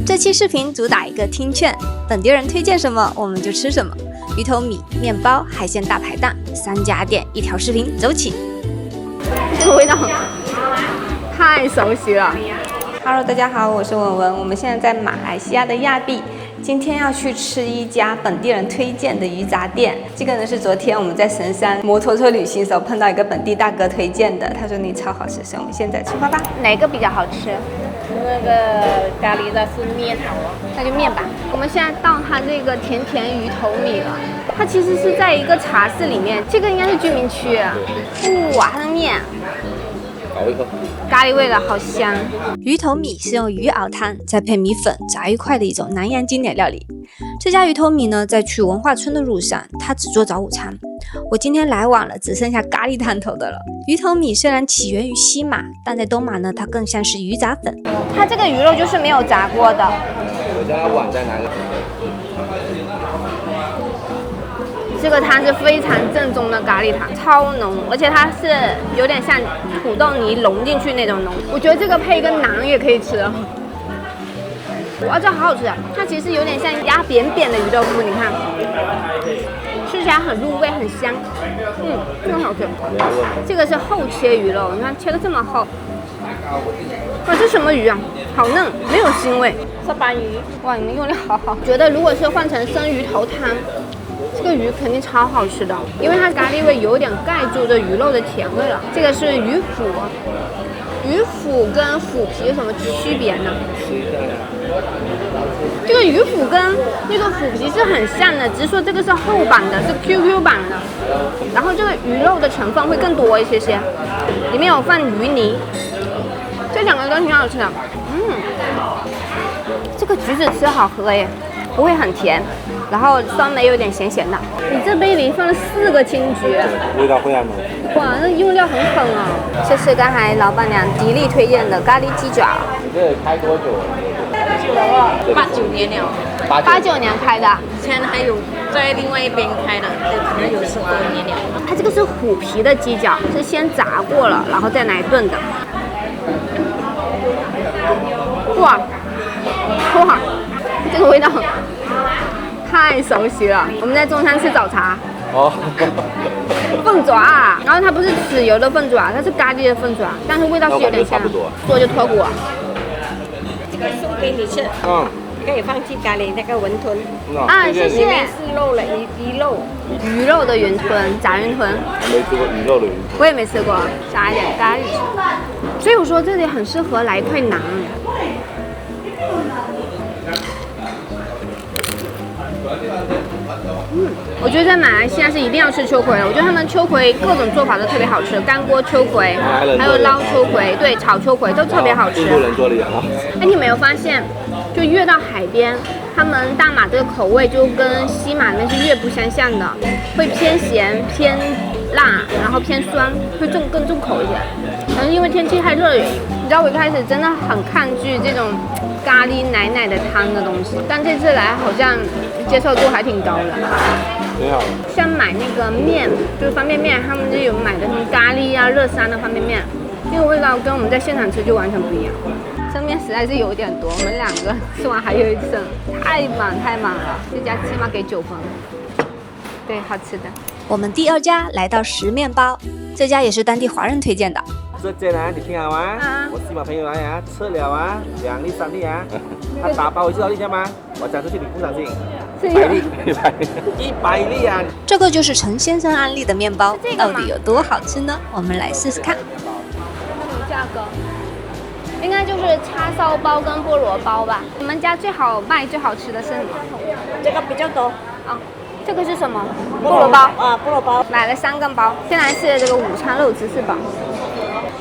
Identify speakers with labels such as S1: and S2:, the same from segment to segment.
S1: 这期视频主打一个听劝，本地人推荐什么我们就吃什么。鱼头米、面包、海鲜大排档，3家店1条视频，走起！这个味道太熟悉了。Hello， 大家好，我是文文，我们现在在马来西亚的亚庇。今天要去吃一家本地人推荐的鱼杂店，这个呢是昨天我们在神山摩托车旅行的时候碰到一个本地大哥推荐的，他说你超好吃，所以我们现在出发吧。哪个比较好吃？
S2: 那个咖喱的是面，
S1: 那就面吧。我们现在到它这个甜甜鱼头米了，它其实是在一个茶室里面，这个应该是居民区。哇，它的面。咖喱味的好香。鱼头米是用鱼熬汤再配米粉炸一块的一种南洋经典料理。这家鱼头米呢，在去文化村的路上，它只做早午餐。我今天来晚了，只剩下咖喱汤头的了。鱼头米虽然起源于西马，但在东马呢，它更像是鱼杂粉。它这个鱼肉就是没有炸过的。
S3: 我家的碗在哪里？
S1: 这个汤是非常正宗的咖喱汤，超浓，而且它是有点像土豆泥融进去那种浓。我觉得这个配一个馕也可以吃。哇，这好好吃啊！它其实有点像压扁扁的鱼豆腐，你看，吃起来很入味，很香。非常好吃。这个是厚切鱼肉，你看切的这么厚。哇，这什么鱼啊？好嫩，没有腥味。
S2: 是斑鱼。
S1: 哇，你们用力好好。觉得如果是换成生鱼头汤。这个鱼肯定超好吃的，因为它咖喱味有点盖住这鱼肉的甜味了。这个是鱼腐，鱼腐跟腐皮有什么区别呢？这个鱼腐跟那个腐皮是很像的，只是说这个是厚版的，是 QQ 版的。然后这个鱼肉的成分会更多一些些，里面有放鱼泥，这两个都挺好吃的。这个橘子汁好喝耶，不会很甜。然后酸梅有点咸咸的。你这杯里放了4个青桔，
S3: 味道会很浓。
S1: 哇，那用料很狠啊！这是刚才老板娘极力推荐的咖喱鸡爪。
S3: 你这开多久了
S2: ？89年了。
S1: 89年开的。
S2: 以前还有在另外一边开的，可能有10多年了。
S1: 它这个是虎皮的鸡脚，是先炸过了，然后再来炖的。哇，这个味道太熟悉了。我们在中山吃早茶。凤爪，然后它不是豉油的凤爪，它是咖喱的凤爪，但是味道是有点像。做就脱骨。
S2: 这个送给你吃。可以放进咖喱那个云吞。
S1: 谢谢。
S2: 里面是肉了，鱼肉。
S1: 鱼肉的云吞，炸云吞。
S3: 没吃过鱼肉的云吞。
S1: 我也没吃过，加一点咖喱。所以我说这里很适合来一块馕。我觉得在马来西亚是一定要吃秋葵的。我觉得他们秋葵各种做法都特别好吃，干锅秋葵，还有捞秋葵，对，炒秋葵都特别好吃。
S3: 印度人做的也好。
S1: 哎，你没有发现，就越到海边，他们大马这个口味就跟西马那是越不相像的，会偏咸、偏辣，然后偏酸，会更重口一点。可能因为天气太热了原因。你知道我一开始真的很抗拒这种咖喱奶奶的汤的东西，但这次来好像接受度还挺高的。
S3: 挺好。
S1: 像买那个面，就是方便面，他们就有买的什么咖喱啊、热山的方便面，那个味道跟我们在现场吃就完全不一样。这面实在是有点多，我们2个吃完还有一剩，太满了。这家起码给9分。对，好吃的。我们第2家来到10面包，这家也是当地华人推荐的。
S3: 这间啊，你听好啊，我西马朋友来啊，吃了啊，2粒3粒啊，他打包回去多少粒吗？我讲出去你不相信，100粒，100粒啊！
S1: 这个就是陈先生安利的面包，到底有多好吃呢？我们来试试看。那种价格，应该就是叉烧包跟菠萝包吧。你们家最好卖最好吃的是什么？
S2: 这个比较多。
S1: 这个是什么？菠萝包。
S2: 菠萝包。
S1: 买了3根包。先来试这个午餐肉芝士堡。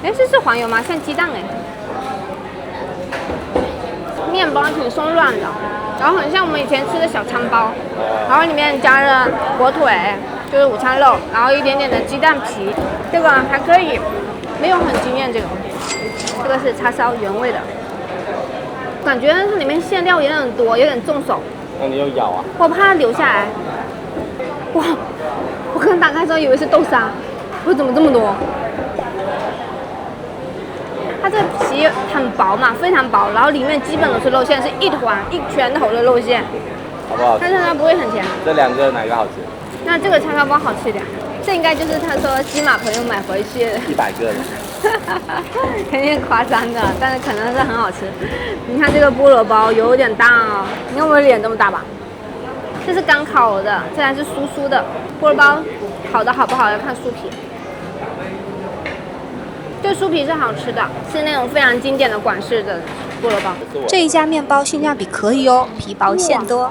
S1: 哎，这是黄油吗？像鸡蛋哎。面包挺松软的，然后很像我们以前吃的小餐包，然后里面加了火腿，就是午餐肉，然后一点点的鸡蛋皮，这个还可以，没有很惊艳。这个是叉烧原味的，感觉它里面馅料有点多，有点重手。
S3: 那你要咬啊？
S1: 我怕它流下来。哇，我刚打开的时候以为是豆沙，为什么这么多？它它这个皮很薄嘛，非常薄，然后里面基本都是肉馅，是一团一拳头的肉馅，
S3: 好不好吃？
S1: 但是它不会很甜。
S3: 这两个哪个好吃？
S1: 那这个叉烧包好吃一点，这应该就是他说金马朋友买回去的
S3: 100个的，
S1: 肯定夸张的，但是可能是很好吃。你看这个菠萝包有点大哦，你看我的脸这么大吧？这是刚烤的，这还是酥酥的。菠萝包烤的好不好要看酥皮，这酥皮是好吃的，是那种非常经典的广式的菠萝包。
S4: 这一家面包性价比可以哦，皮薄馅多。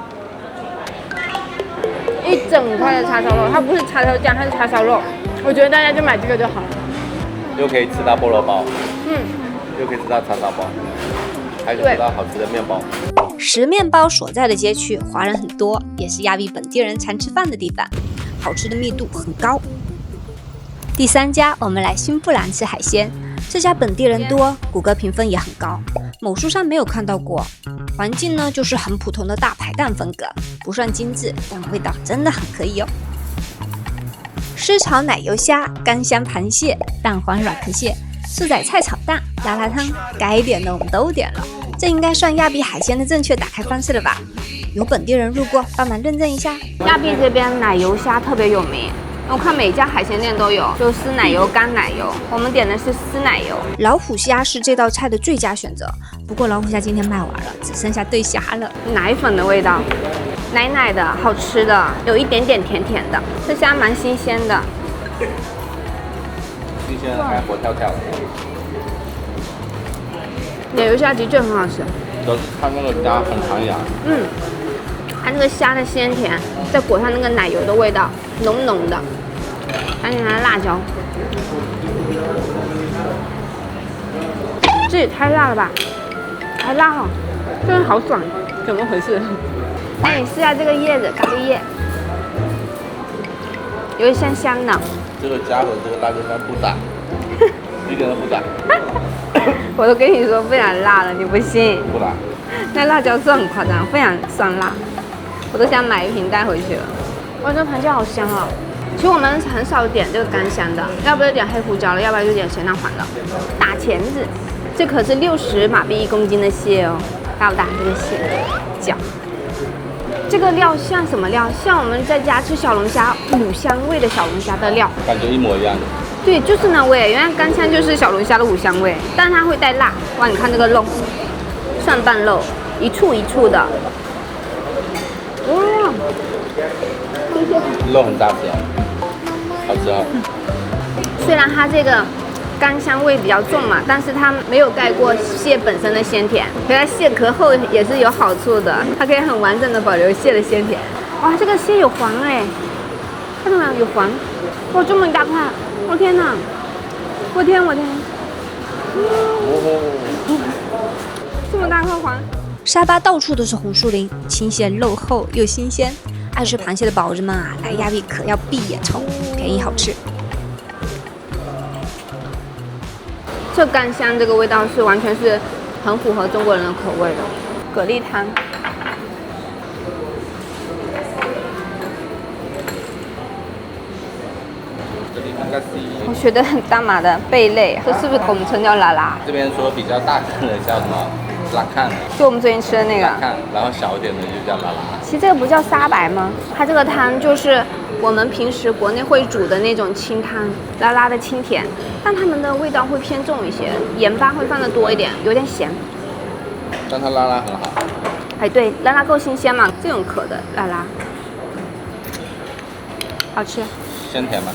S1: 一整块的叉烧肉，它不是叉烧酱，它是叉烧肉。我觉得大家就买这个就好了。
S3: 又可以吃到菠萝包，
S1: 嗯，
S3: 又可以吃到叉烧包，还可以吃到好吃的面包。
S4: 食面包所在的街区华人很多，也是亚庇本地人常吃饭的地方，好吃的密度很高。第3家，我们来新布兰吃海鲜。这家本地人多，谷歌评分也很高，某书上没有看到过。环境呢就是很普通的大排档风格，不算精致，但味道真的很可以哦。湿炒奶油虾、干香螃蟹、蛋黄软壳蟹、素仔菜炒蛋、拉拉汤，该点的我们都点了。这应该算亚庇海鲜的正确打开方式了吧？有本地人路过，帮忙认证一下。
S1: 亚庇这边奶油虾特别有名，我看每家海鲜店都有，就丝奶油、干奶油。我们点的是丝奶油。
S4: 老虎虾是这道菜的最佳选择，不过老虎虾今天卖完了，只剩下对虾了。
S1: 奶粉的味道，奶奶的，好吃的，有一点点甜甜的。这虾蛮新鲜的，
S3: 新鲜的还活跳跳的。
S1: 奶油虾的确很好吃。
S3: 它那个虾很弹牙。
S1: 嗯，它那个虾的鲜甜，再裹上那个奶油的味道，浓浓的。而且它的辣椒，这也太辣了吧！太辣了，真的好爽，怎么回事？来，你试下这个叶子，咖喱叶，有点香香的。
S3: 这个虾和这个辣椒酱不打，一点都不打。
S1: 我都跟你说非常辣了，你不信？
S3: 不打。
S1: 那辣椒是很夸张，非常酸辣，我都想买一瓶带回去了。哇，这螃蟹好香哦！其实我们很少点这个干香的，要不就点黑胡椒了，要不然就点咸蛋黄的。大钳子，这可是60马币1公斤的蟹哦，大不大？这个蟹脚，这个料像什么料？像我们在家吃小龙虾5香味的小龙虾的料，
S3: 感觉一模一样的。
S1: 对，就是那味。原来干香就是小龙虾的5香味，但它会带辣。哇，你看这个肉，蒜瓣肉，一处一处的。哇，
S3: 肉很大只哦，好吃哦。
S1: 虽然它这个干香味比较重嘛，但是它没有盖过蟹本身的鲜甜，所以它蟹壳厚也是有好处的，它可以很完整的保留蟹的鲜甜。哇，这个蟹有黄哎，看到没有？有黄，哇，这么一大块，我天哪！我天！这么大块黄！
S4: 沙巴到处都是红树林，青蟹肉厚又新鲜。爱吃螃蟹的宝子们啊，来亚庇可要闭眼冲，便宜好吃。
S1: 这干香这个味道是完全是很符合中国人的口味的。蛤蜊汤，我觉得很大码的贝类，这是不是我们称叫拉拉？
S3: 这边说比较大颗的叫什么？拉看，
S1: 就我们最近吃的那个。
S3: 看，然后小一点的就叫拉拉。
S1: 其实这个不叫沙白吗？它这个汤就是我们平时国内会煮的那种清汤，拉拉的清甜，但它们的味道会偏重一些，盐巴会放的多一点，有点咸。
S3: 但它拉拉很好。
S1: 哎，对，拉拉够新鲜嘛，这种壳的拉拉，好吃。
S3: 鲜甜吗？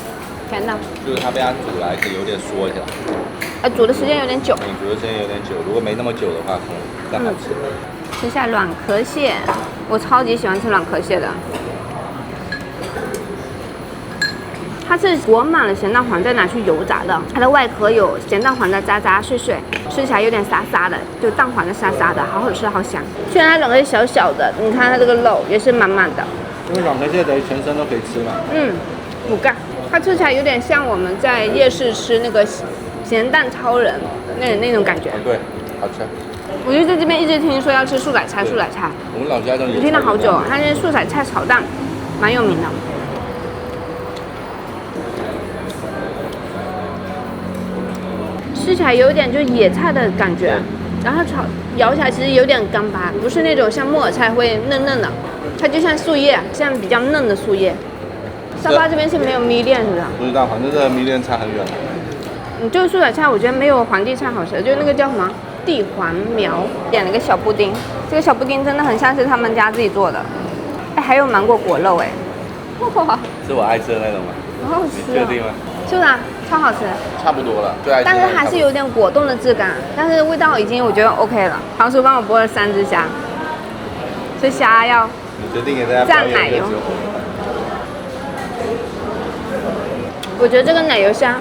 S1: 甜的。
S3: 就是它被它煮来是有点缩起来。
S1: 煮的时间有点久。
S3: 煮的时间有点久，如果没那么久的话，可能更好吃。
S1: 吃下软壳蟹，我超级喜欢吃软壳蟹的。它是裹满了咸蛋黄，再拿去油炸的。它的外壳有咸蛋黄的渣渣碎碎，吃起来有点沙沙的，就蛋黄的沙沙的，好好吃，好香。虽然它软壳蟹小小的，你看它这个肉也是满满的。
S3: 因为软壳蟹等于全身都可以吃嘛。
S1: 补钙。它吃起来有点像我们在夜市吃那个咸蛋超人那种感觉。
S3: 对，好吃。
S1: 我就在这边一直听说要吃素仔菜，素仔菜。
S3: 我们老家都有。
S1: 我听了好久，它那素仔菜炒蛋蛮有名的。吃起来有点就是野菜的感觉，然后咬起来其实有点干巴，不是那种像木耳菜会嫩嫩的，它就像树叶，像比较嫩的树叶。沙巴这边是没有米链是不是？
S3: 不知道，反正这个米链差很远。
S1: 这个素菜菜我觉得没有皇帝菜好吃，就那个叫什么地黄苗，点了个小布丁，这个小布丁真的很像是他们家自己做的。哎，还有芒果果肉哎，哇，
S3: 是我爱吃的那种吗？
S1: 好好吃、
S3: 确定吗？
S1: 是不是啊？超好吃。
S3: 差不多了，最爱吃。
S1: 但是还是有点果冻的质感，但是味道已经我觉得 OK 了。堂叔帮我剥了3只虾，这虾要蘸奶油。我觉得这个奶油虾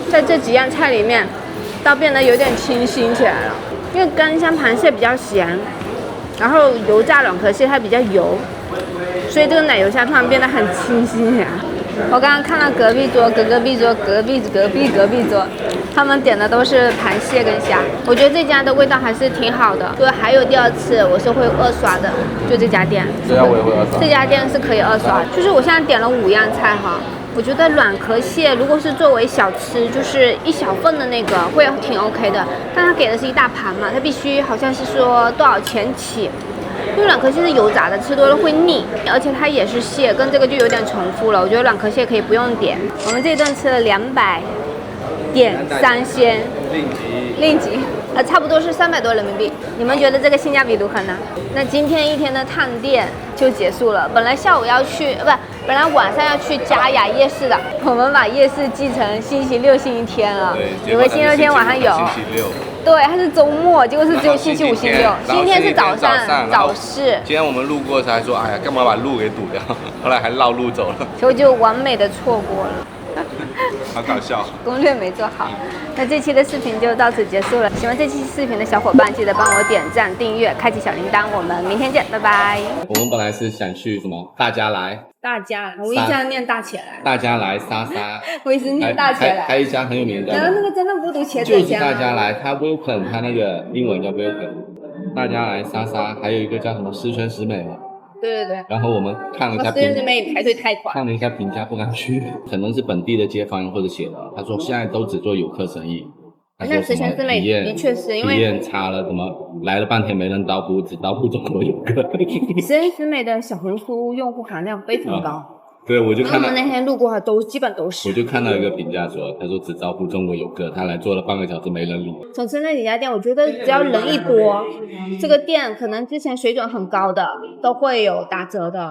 S1: 在这几样菜里面倒变得有点清新起来了，因为干香螃蟹比较咸，然后油炸软壳蟹它比较油，所以这个奶油虾突然变得很清新起来。我刚刚看到隔壁桌，他们点的都是螃蟹跟虾，我觉得这家的味道还是挺好的。如果还有第2次，我是会2刷的，就这家店。
S3: 这家我也会2刷。
S1: 这家店是可以2刷，就是我现在点了5样菜哈。我觉得软壳蟹如果是作为小吃，就是1小份的那个会挺 OK 的，但他给的是一大盘嘛，他必须好像是说多少钱起。因为软壳蟹是油炸的，吃多了会腻，而且它也是蟹，跟这个就有点重复了。我觉得软壳蟹可以不用点。我们这一顿吃了200点3鲜，令吉，差不多是300多人民币。你们觉得这个性价比如何呢？那今天一天的探店就结束了。本来下午要去，本来晚上要去嘉雅夜市的，我们把夜市记成星期6、星期天了，以为星期6天晚上有。星期6。对，它是周末，结果是只有星期5、星期6。星期天是早上早市。
S3: 今天我们路过才说，哎呀，干嘛把路给堵掉？后来还绕路走了，
S1: 所以就完美的错过了。
S3: 好搞笑，
S1: 攻略没做好。那这期的视频就到此结束了。喜欢这期视频的小伙伴，记得帮我点赞、订阅、开启小铃铛。我们明天见，拜拜。
S3: 我们本来是想去什么？大家来，
S1: 我一直要念大起来。
S3: 大家来莎莎，
S1: 我一直念大起来。
S3: 还有一家很有名的，
S1: 然后那个真的不读茄子
S3: 就是大家来，它 welcome， 它那个英文叫 welcome。大家来莎莎，还有一个叫什么十全十美。对。然后我们看了一下评价，
S1: 排队太快。
S3: 看了一下评价，不敢去，可能是本地的街坊或者写的。他说现在都只做游客生意。
S1: 那十全十美的确是因为
S3: 体验差了，怎么来了半天没人叨咕，只叨咕中国游客。
S1: 十全十美的小红书用户含量非常高。
S3: 对，我就看到
S1: 我们那天路过基本都是。
S3: 我就看到一个评价说，他说只招呼中国游客，他来做了半个小时没人理。
S1: 总之那几家店，我觉得只要人一多，这个店可能之前水准很高的都会有打折的。